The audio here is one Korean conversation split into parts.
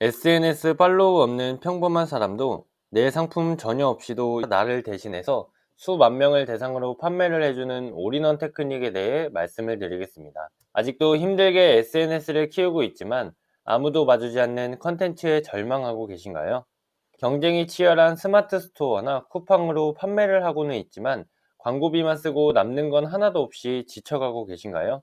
SNS 팔로우 없는 평범한 사람도 내 상품 전혀 없이도 나를 대신해서 수만 명을 대상으로 판매를 해주는 올인원 테크닉에 대해 말씀을 드리겠습니다. 아직도 힘들게 SNS를 키우고 있지만 아무도 봐주지 않는 컨텐츠에 절망하고 계신가요? 경쟁이 치열한 스마트 스토어나 쿠팡으로 판매를 하고는 있지만 광고비만 쓰고 남는 건 하나도 없이 지쳐가고 계신가요?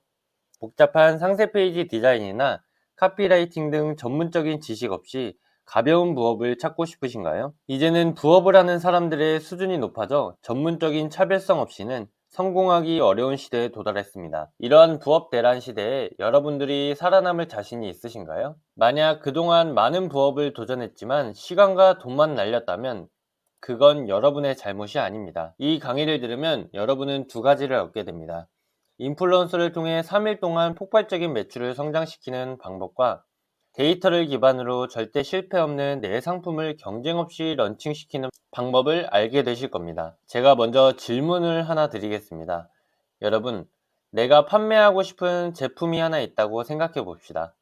복잡한 상세 페이지 디자인이나 카피라이팅 등 전문적인 지식 없이 가벼운 부업을 찾고 싶으신가요? 이제는 부업을 하는 사람들의 수준이 높아져 전문적인 차별성 없이는 성공하기 어려운 시대에 도달했습니다. 이러한 부업 대란 시대에 여러분들이 살아남을 자신이 있으신가요? 만약 그동안 많은 부업을 도전했지만 시간과 돈만 날렸다면 그건 여러분의 잘못이 아닙니다. 이 강의를 들으면 여러분은 두 가지를 얻게 됩니다. 인플루언서를 통해 3일 동안 폭발적인 매출을 성장시키는 방법과 데이터를 기반으로 절대 실패 없는 내 상품을 경쟁 없이 런칭시키는 방법을 알게 되실 겁니다. 제가 먼저 질문을 하나 드리겠습니다. 여러분, 내가 판매하고 싶은 제품이 하나 있다고 생각해 봅시다.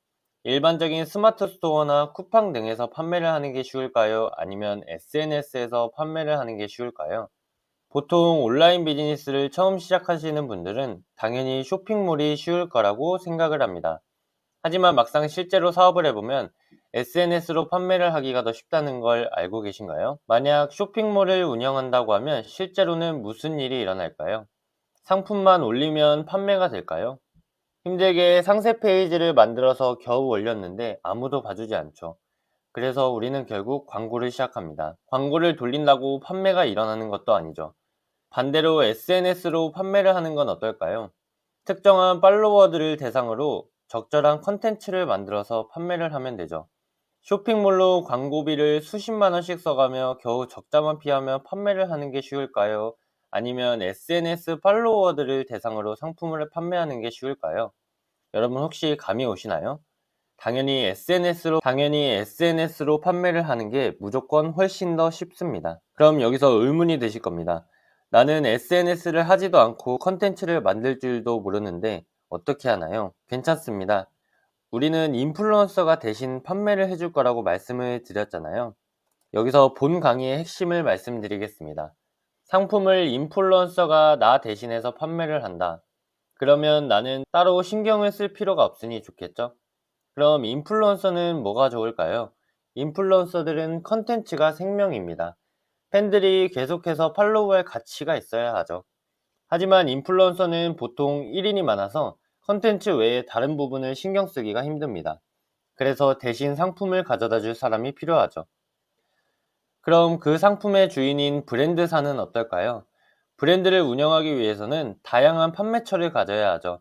일반적인 스마트 스토어나 쿠팡 등에서 판매를 하는 게 쉬울까요? 아니면 SNS에서 판매를 하는 게 쉬울까요? 보통 온라인 비즈니스를 처음 시작하시는 분들은 당연히 쇼핑몰이 쉬울 거라고 생각을 합니다. 하지만 막상 실제로 사업을 해보면 SNS로 판매를 하기가 더 쉽다는 걸 알고 계신가요? 만약 쇼핑몰을 운영한다고 하면 실제로는 무슨 일이 일어날까요? 상품만 올리면 판매가 될까요? 힘들게 상세 페이지를 만들어서 겨우 올렸는데 아무도 봐주지 않죠. 그래서 우리는 결국 광고를 시작합니다. 광고를 돌린다고 판매가 일어나는 것도 아니죠. 반대로 SNS로 판매를 하는 건 어떨까요? 특정한 팔로워들을 대상으로 적절한 컨텐츠를 만들어서 판매를 하면 되죠. 쇼핑몰로 광고비를 수십만 원씩 써가며 겨우 적자만 피하며 판매를 하는 게 쉬울까요? 아니면 SNS 팔로워들을 대상으로 상품을 판매하는 게 쉬울까요? 여러분 혹시 감이 오시나요? 당연히 SNS로 판매를 하는 게 무조건 훨씬 더 쉽습니다. 그럼 여기서 의문이 드실 겁니다. 나는 SNS를 하지도 않고 컨텐츠를 만들 줄도 모르는데 어떻게 하나요? 괜찮습니다. 우리는 인플루언서가 대신 판매를 해줄 거라고 말씀을 드렸잖아요. 여기서 본 강의의 핵심을 말씀드리겠습니다. 상품을 인플루언서가 나 대신해서 판매를 한다. 그러면 나는 따로 신경을 쓸 필요가 없으니 좋겠죠? 그럼 인플루언서는 뭐가 좋을까요? 인플루언서들은 컨텐츠가 생명입니다. 팬들이 계속해서 팔로우할 가치가 있어야 하죠. 하지만 인플루언서는 보통 1인이 많아서 컨텐츠 외에 다른 부분을 신경 쓰기가 힘듭니다. 그래서 대신 상품을 가져다 줄 사람이 필요하죠. 그럼 그 상품의 주인인 브랜드사는 어떨까요? 브랜드를 운영하기 위해서는 다양한 판매처를 가져야 하죠.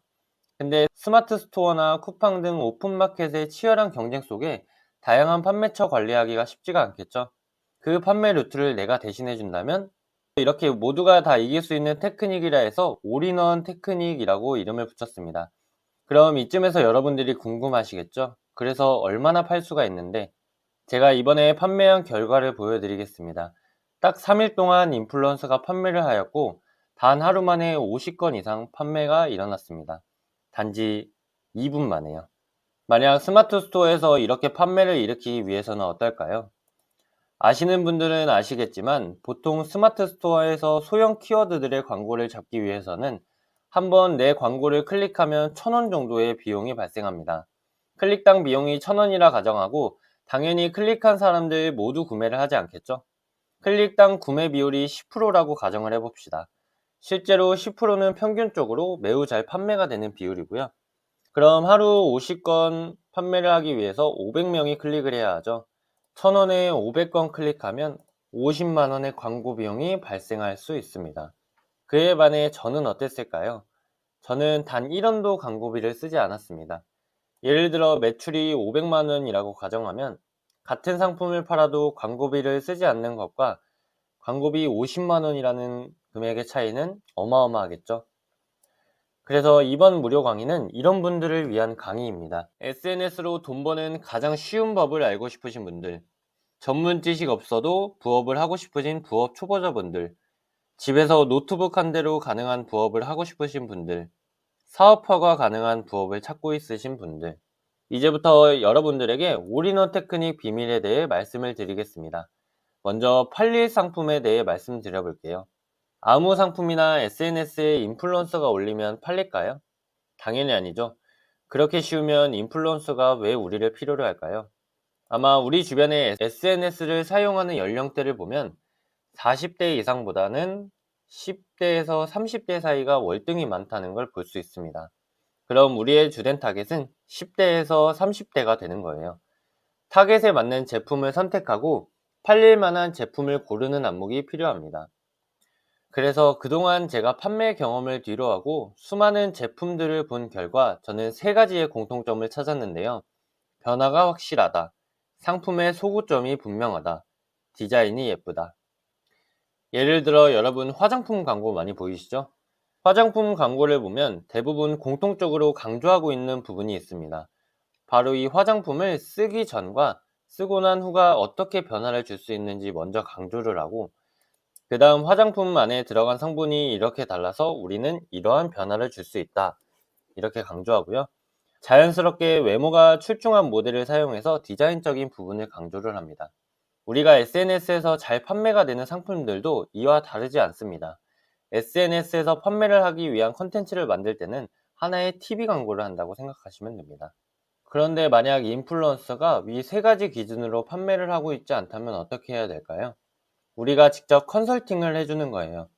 근데 스마트 스토어나 쿠팡 등 오픈마켓의 치열한 경쟁 속에 다양한 판매처 관리하기가 쉽지가 않겠죠. 그 판매 루트를 내가 대신해 준다면 이렇게 모두가 다 이길 수 있는 테크닉이라 해서 올인원 테크닉이라고 이름을 붙였습니다. 그럼 이쯤에서 여러분들이 궁금하시겠죠? 그래서 얼마나 팔 수가 있는데 제가 이번에 판매한 결과를 보여드리겠습니다. 딱 3일 동안 인플루언서가 판매를 하였고 단 하루 만에 50건 이상 판매가 일어났습니다. 단지 2분 만에요. 만약 스마트 스토어에서 이렇게 판매를 일으키기 위해서는 어떨까요? 아시는 분들은 아시겠지만 보통 스마트 스토어에서 소형 키워드들의 광고를 잡기 위해서는 한번 내 광고를 클릭하면 1,000원 정도의 비용이 발생합니다. 클릭당 비용이 1,000원이라 가정하고 당연히 클릭한 사람들 모두 구매를 하지 않겠죠? 클릭당 구매 비율이 10%라고 가정을 해봅시다. 실제로 10%는 평균적으로 매우 잘 판매가 되는 비율이고요. 그럼 하루 50건 판매를 하기 위해서 500명이 클릭을 해야 하죠. 1,000원에 500건 클릭하면 50만 원의 광고 비용이 발생할 수 있습니다. 그에 반해 저는 어땠을까요? 저는 단 1원도 광고비를 쓰지 않았습니다. 예를 들어 매출이 500만 원이라고 가정하면 같은 상품을 팔아도 광고비를 쓰지 않는 것과 광고비 50만 원이라는 금액의 차이는 어마어마하겠죠. 그래서 이번 무료 강의는 이런 분들을 위한 강의입니다. SNS로 돈 버는 가장 쉬운 법을 알고 싶으신 분들, 전문 지식 없어도 부업을 하고 싶으신 부업 초보자분들, 집에서 노트북 한 대로 가능한 부업을 하고 싶으신 분들, 사업화가 가능한 부업을 찾고 있으신 분들, 이제부터 여러분들에게 올인원 테크닉 비밀에 대해 말씀을 드리겠습니다. 먼저 팔릴 상품에 대해 말씀드려 볼게요. 아무 상품이나 SNS에 인플루언서가 올리면 팔릴까요? 당연히 아니죠. 그렇게 쉬우면 인플루언서가 왜 우리를 필요로 할까요? 아마 우리 주변에 SNS를 사용하는 연령대를 보면 40대 이상보다는 10대에서 30대 사이가 월등히 많다는 걸 볼 수 있습니다. 그럼 우리의 주된 타겟은 10대에서 30대가 되는 거예요. 타겟에 맞는 제품을 선택하고 팔릴 만한 제품을 고르는 안목이 필요합니다. 그래서 그동안 제가 판매 경험을 뒤로하고 수많은 제품들을 본 결과 저는 세 가지의 공통점을 찾았는데요. 변화가 확실하다. 상품의 소구점이 분명하다. 디자인이 예쁘다. 예를 들어 여러분 화장품 광고 많이 보이시죠? 화장품 광고를 보면 대부분 공통적으로 강조하고 있는 부분이 있습니다. 바로 이 화장품을 쓰기 전과 쓰고 난 후가 어떻게 변화를 줄 수 있는지 먼저 강조를 하고, 그 다음 화장품 안에 들어간 성분이 이렇게 달라서 우리는 이러한 변화를 줄 수 있다, 이렇게 강조하고요. 자연스럽게 외모가 출중한 모델을 사용해서 디자인적인 부분을 강조를 합니다. 우리가 SNS에서 잘 판매가 되는 상품들도 이와 다르지 않습니다. SNS에서 판매를 하기 위한 컨텐츠를 만들 때는 하나의 TV 광고를 한다고 생각하시면 됩니다. 그런데 만약 인플루언서가 위 세 가지 기준으로 판매를 하고 있지 않다면 어떻게 해야 될까요? 우리가 직접 컨설팅을 해주는 거예요.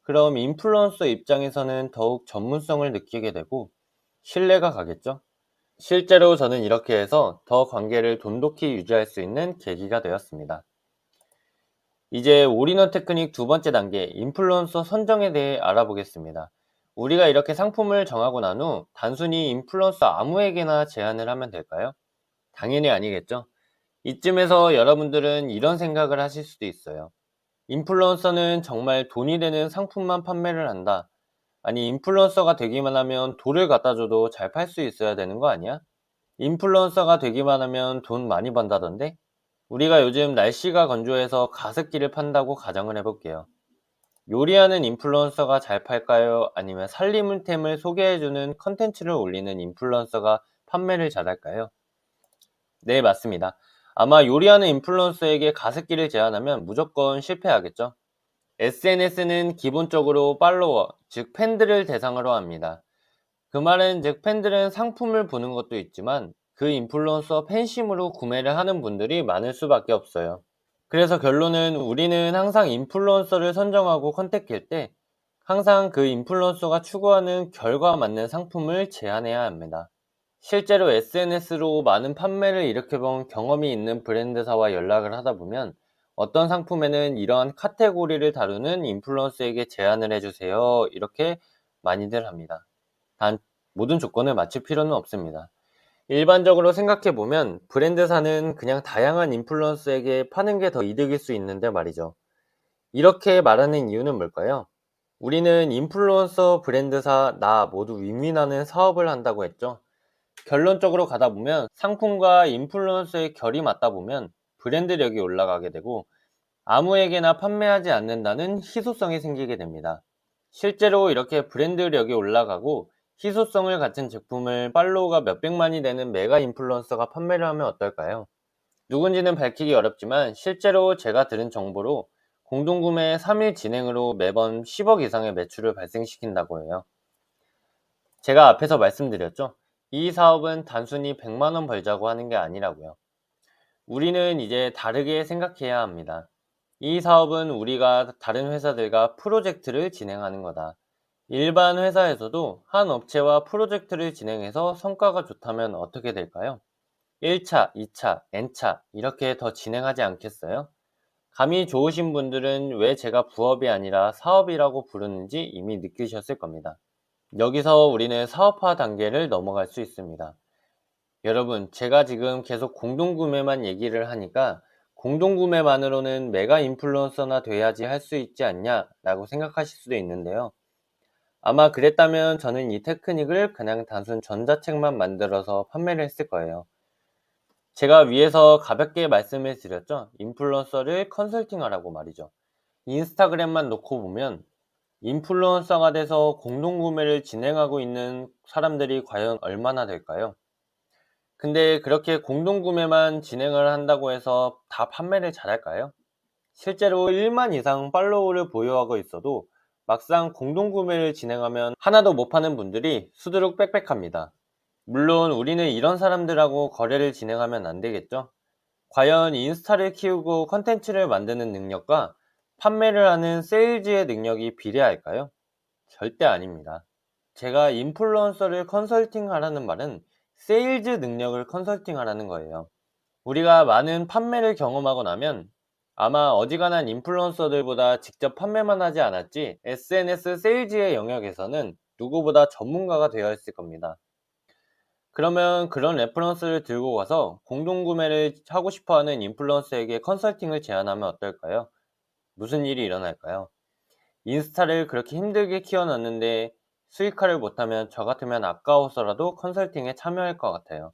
그럼 인플루언서 입장에서는 더욱 전문성을 느끼게 되고 신뢰가 가겠죠? 실제로 저는 이렇게 해서 더 관계를 돈독히 유지할 수 있는 계기가 되었습니다. 이제 올인원 테크닉 두 번째 단계, 인플루언서 선정에 대해 알아보겠습니다. 우리가 이렇게 상품을 정하고 난 후 단순히 인플루언서 아무에게나 제안을 하면 될까요? 당연히 아니겠죠? 이쯤에서 여러분들은 이런 생각을 하실 수도 있어요. 인플루언서는 정말 돈이 되는 상품만 판매를 한다. 아니, 인플루언서가 되기만 하면 돌을 갖다 줘도 잘 팔 수 있어야 되는 거 아니야? 인플루언서가 되기만 하면 돈 많이 번다던데? 우리가 요즘 날씨가 건조해서 가습기를 판다고 가정을 해볼게요. 요리하는 인플루언서가 잘 팔까요? 아니면 살림템을 소개해주는 컨텐츠를 올리는 인플루언서가 판매를 잘할까요? 네, 맞습니다. 아마 요리하는 인플루언서에게 가습기를 제안하면 무조건 실패하겠죠? SNS는 기본적으로 팔로워, 즉 팬들을 대상으로 합니다. 그 말은 즉 팬들은 상품을 보는 것도 있지만 그 인플루언서 팬심으로 구매를 하는 분들이 많을 수밖에 없어요. 그래서 결론은 우리는 항상 인플루언서를 선정하고 컨택할 때 항상 그 인플루언서가 추구하는 결과에 맞는 상품을 제안해야 합니다. 실제로 SNS로 많은 판매를 일으켜본 경험이 있는 브랜드사와 연락을 하다 보면 어떤 상품에는 이러한 카테고리를 다루는 인플루언서에게 제안을 해주세요, 이렇게 많이들 합니다. 단 모든 조건을 맞출 필요는 없습니다. 일반적으로 생각해보면 브랜드사는 그냥 다양한 인플루언서에게 파는 게 더 이득일 수 있는데 말이죠. 이렇게 말하는 이유는 뭘까요? 우리는 인플루언서, 브랜드사, 나 모두 윈윈하는 사업을 한다고 했죠. 결론적으로 가다 보면 상품과 인플루언서의 결이 맞다 보면 브랜드력이 올라가게 되고 아무에게나 판매하지 않는다는 희소성이 생기게 됩니다. 실제로 이렇게 브랜드력이 올라가고 희소성을 갖춘 제품을 팔로워가 몇백만이 되는 메가 인플루언서가 판매를 하면 어떨까요? 누군지는 밝히기 어렵지만 실제로 제가 들은 정보로 공동구매 3일 진행으로 매번 10억 이상의 매출을 발생시킨다고 해요. 제가 앞에서 말씀드렸죠. 이 사업은 단순히 100만 원 벌자고 하는 게 아니라고요. 우리는 이제 다르게 생각해야 합니다. 이 사업은 우리가 다른 회사들과 프로젝트를 진행하는 거다. 일반 회사에서도 한 업체와 프로젝트를 진행해서 성과가 좋다면 어떻게 될까요? 1차, 2차, N차 이렇게 더 진행하지 않겠어요? 감이 좋으신 분들은 왜 제가 부업이 아니라 사업이라고 부르는지 이미 느끼셨을 겁니다. 여기서 우리는 사업화 단계를 넘어갈 수 있습니다. 여러분, 제가 지금 계속 공동구매만 얘기를 하니까 공동구매만으로는 메가 인플루언서나 돼야지 할 수 있지 않냐 라고 생각하실 수도 있는데요. 아마 그랬다면 저는 이 테크닉을 그냥 단순 전자책만 만들어서 판매를 했을 거예요. 제가 위에서 가볍게 말씀을 드렸죠. 인플루언서를 컨설팅하라고 말이죠. 인스타그램만 놓고 보면 인플루언서가 돼서 공동구매를 진행하고 있는 사람들이 과연 얼마나 될까요? 근데 그렇게 공동구매만 진행을 한다고 해서 다 판매를 잘할까요? 실제로 1만 이상 팔로워를 보유하고 있어도 막상 공동구매를 진행하면 하나도 못 파는 분들이 수두룩 빽빽합니다. 물론 우리는 이런 사람들하고 거래를 진행하면 안 되겠죠? 과연 인스타를 키우고 컨텐츠를 만드는 능력과 판매를 하는 세일즈의 능력이 비례할까요? 절대 아닙니다. 제가 인플루언서를 컨설팅하라는 말은 세일즈 능력을 컨설팅하라는 거예요. 우리가 많은 판매를 경험하고 나면 아마 어지간한 인플루언서들보다 직접 판매만 하지 않았지 SNS 세일즈의 영역에서는 누구보다 전문가가 되어 있을 겁니다. 그러면 그런 레퍼런스를 들고 가서 공동구매를 하고 싶어 하는 인플루언서에게 컨설팅을 제안하면 어떨까요? 무슨 일이 일어날까요? 인스타를 그렇게 힘들게 키워놨는데 수익화를 못하면 저 같으면 아까워서라도 컨설팅에 참여할 것 같아요.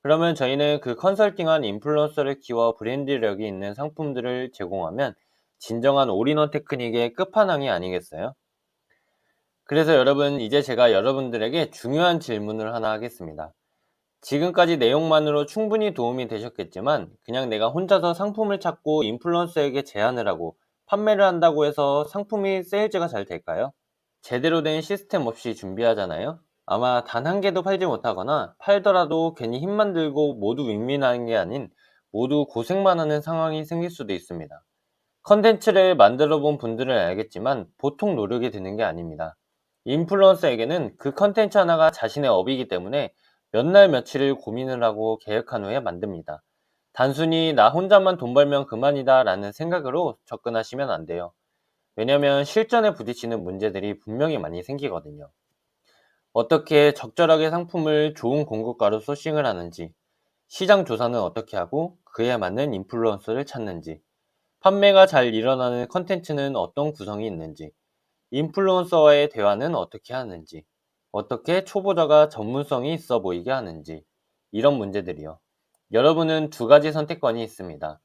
그러면 저희는 그 컨설팅한 인플루언서를 키워 브랜드력이 있는 상품들을 제공하면 진정한 올인원 테크닉의 끝판왕이 아니겠어요? 그래서 여러분, 이제 제가 여러분들에게 중요한 질문을 하나 하겠습니다. 지금까지 내용만으로 충분히 도움이 되셨겠지만 그냥 내가 혼자서 상품을 찾고 인플루언서에게 제안을 하고 판매를 한다고 해서 상품이 세일즈가 잘 될까요? 제대로 된 시스템 없이 준비하잖아요? 아마 단 한 개도 팔지 못하거나 팔더라도 괜히 힘만 들고 모두 윈윈하는 게 아닌 모두 고생만 하는 상황이 생길 수도 있습니다. 컨텐츠를 만들어 본 분들은 알겠지만 보통 노력이 드는 게 아닙니다. 인플루언서에게는 그 컨텐츠 하나가 자신의 업이기 때문에 몇 날 며칠을 고민을 하고 계획한 후에 만듭니다. 단순히 나 혼자만 돈 벌면 그만이다 라는 생각으로 접근하시면 안 돼요. 왜냐면 실전에 부딪히는 문제들이 분명히 많이 생기거든요. 어떻게 적절하게 상품을 좋은 공급가로 소싱을 하는지, 시장 조사는 어떻게 하고 그에 맞는 인플루언서를 찾는지, 판매가 잘 일어나는 컨텐츠는 어떤 구성이 있는지, 인플루언서와의 대화는 어떻게 하는지, 어떻게 초보자가 전문성이 있어 보이게 하는지, 이런 문제들이요. 여러분은 두 가지 선택권이 있습니다.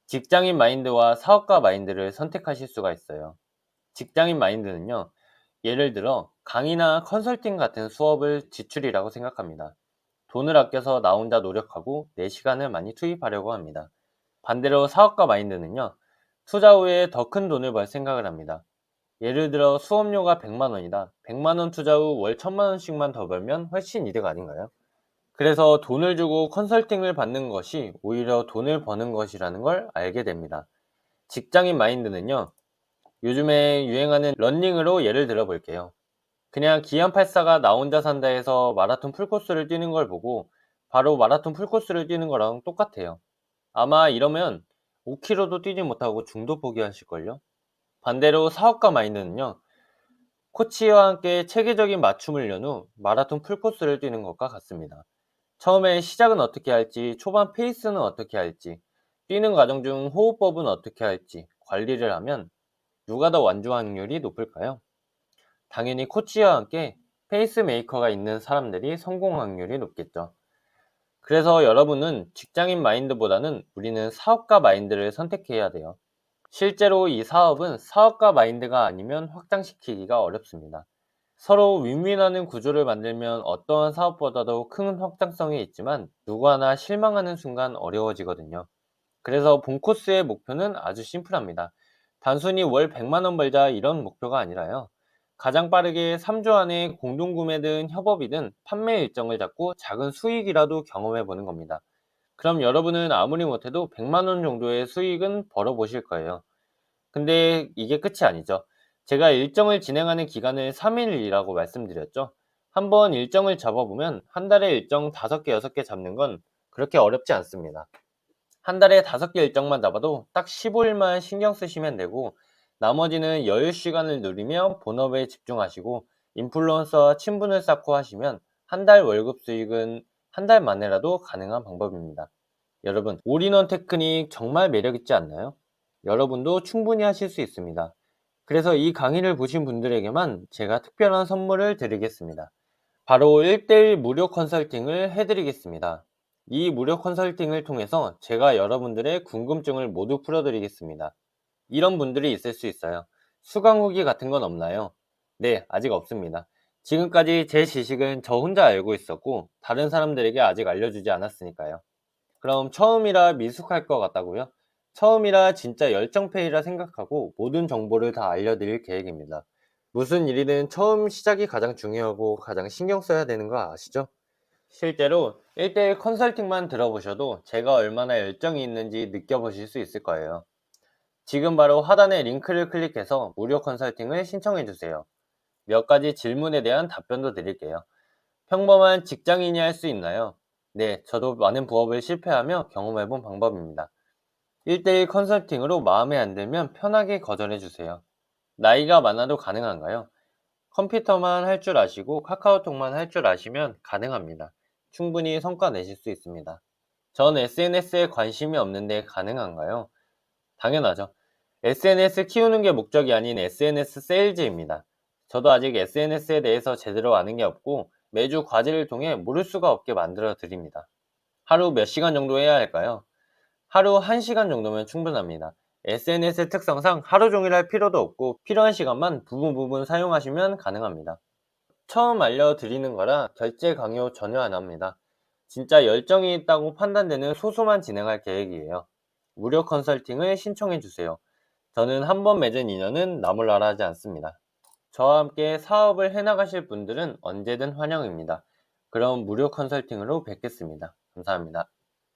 직장인 마인드와 사업가 마인드를 선택하실 수가 있어요. 직장인 마인드는요, 예를 들어 강의나 컨설팅 같은 수업을 지출이라고 생각합니다. 돈을 아껴서 나 혼자 노력하고 내 시간을 많이 투입하려고 합니다. 반대로 사업가 마인드는요, 투자 후에 더 큰 돈을 벌 생각을 합니다. 예를 들어 수업료가 100만 원이다. 100만 원 투자 후 월 1000만 원씩만 더 벌면 훨씬 이득 아닌가요? 그래서 돈을 주고 컨설팅을 받는 것이 오히려 돈을 버는 것이라는 걸 알게 됩니다. 직장인 마인드는요, 요즘에 유행하는 러닝으로 예를 들어 볼게요. 그냥 기안84가 나 혼자 산다 해서 마라톤 풀코스를 뛰는 걸 보고 바로 마라톤 풀코스를 뛰는 거랑 똑같아요. 아마 이러면 5km도 뛰지 못하고 중도 포기하실걸요? 반대로 사업가 마인드는요, 코치와 함께 체계적인 맞춤을 연 후 마라톤 풀코스를 뛰는 것과 같습니다. 처음에 시작은 어떻게 할지, 초반 페이스는 어떻게 할지, 뛰는 과정 중 호흡법은 어떻게 할지 관리를 하면 누가 더 완주 확률이 높을까요? 당연히 코치와 함께 페이스메이커가 있는 사람들이 성공 확률이 높겠죠. 그래서 여러분은 직장인 마인드보다는 우리는 사업가 마인드를 선택해야 돼요. 실제로 이 사업은 사업가 마인드가 아니면 확장시키기가 어렵습니다. 서로 윈윈하는 구조를 만들면 어떠한 사업보다도 큰 확장성이 있지만 누구 하나 실망하는 순간 어려워지거든요. 그래서 본 코스의 목표는 아주 심플합니다. 단순히 월 100만 원 벌자 이런 목표가 아니라요. 가장 빠르게 3주 안에 공동구매든 협업이든 판매 일정을 잡고 작은 수익이라도 경험해 보는 겁니다. 그럼 여러분은 아무리 못해도 100만 원 정도의 수익은 벌어보실 거예요. 근데 이게 끝이 아니죠. 제가 일정을 진행하는 기간을 3일이라고 말씀드렸죠. 한번 일정을 잡아보면 한 달에 일정 5개, 6개 잡는 건 그렇게 어렵지 않습니다. 한 달에 5개 일정만 잡아도 딱 15일만 신경 쓰시면 되고 나머지는 여유 시간을 누리며 본업에 집중하시고 인플루언서와 친분을 쌓고 하시면 한 달 월급 수익은 한 달 만에라도 가능한 방법입니다. 여러분, 올인원 테크닉 정말 매력있지 않나요? 여러분도 충분히 하실 수 있습니다. 그래서 이 강의를 보신 분들에게만 제가 특별한 선물을 드리겠습니다. 바로 1대1 무료 컨설팅을 해드리겠습니다. 이 무료 컨설팅을 통해서 제가 여러분들의 궁금증을 모두 풀어드리겠습니다. 이런 분들이 있을 수 있어요. 수강 후기 같은 건 없나요? 네, 아직 없습니다. 지금까지 제 지식은 저 혼자 알고 있었고 다른 사람들에게 아직 알려주지 않았으니까요. 그럼 처음이라 미숙할 것 같다고요? 처음이라 진짜 열정페이라 생각하고 모든 정보를 다 알려드릴 계획입니다. 무슨 일이든 처음 시작이 가장 중요하고 가장 신경 써야 되는 거 아시죠? 실제로 1대1 컨설팅만 들어보셔도 제가 얼마나 열정이 있는지 느껴보실 수 있을 거예요. 지금 바로 하단의 링크를 클릭해서 무료 컨설팅을 신청해 주세요. 몇 가지 질문에 대한 답변도 드릴게요. 평범한 직장인이 할 수 있나요? 네, 저도 많은 부업을 실패하며 경험해 본 방법입니다. 1대1 컨설팅으로 마음에 안 들면 편하게 거절해 주세요. 나이가 많아도 가능한가요? 컴퓨터만 할 줄 아시고 카카오톡만 할 줄 아시면 가능합니다. 충분히 성과 내실 수 있습니다. 전 SNS에 관심이 없는데 가능한가요? 당연하죠. SNS 키우는 게 목적이 아닌 SNS 세일즈입니다. 저도 아직 SNS에 대해서 제대로 아는 게 없고 매주 과제를 통해 모를 수가 없게 만들어 드립니다. 하루 몇 시간 정도 해야 할까요? 하루 1시간 정도면 충분합니다. SNS 특성상 하루 종일 할 필요도 없고 필요한 시간만 부분 사용하시면 가능합니다. 처음 알려드리는 거라 결제 강요 전혀 안 합니다. 진짜 열정이 있다고 판단되는 소수만 진행할 계획이에요. 무료 컨설팅을 신청해 주세요. 저는 한 번 맺은 인연은 나몰라라 하지 않습니다. 저와 함께 사업을 해나가실 분들은 언제든 환영입니다. 그럼 무료 컨설팅으로 뵙겠습니다. 감사합니다.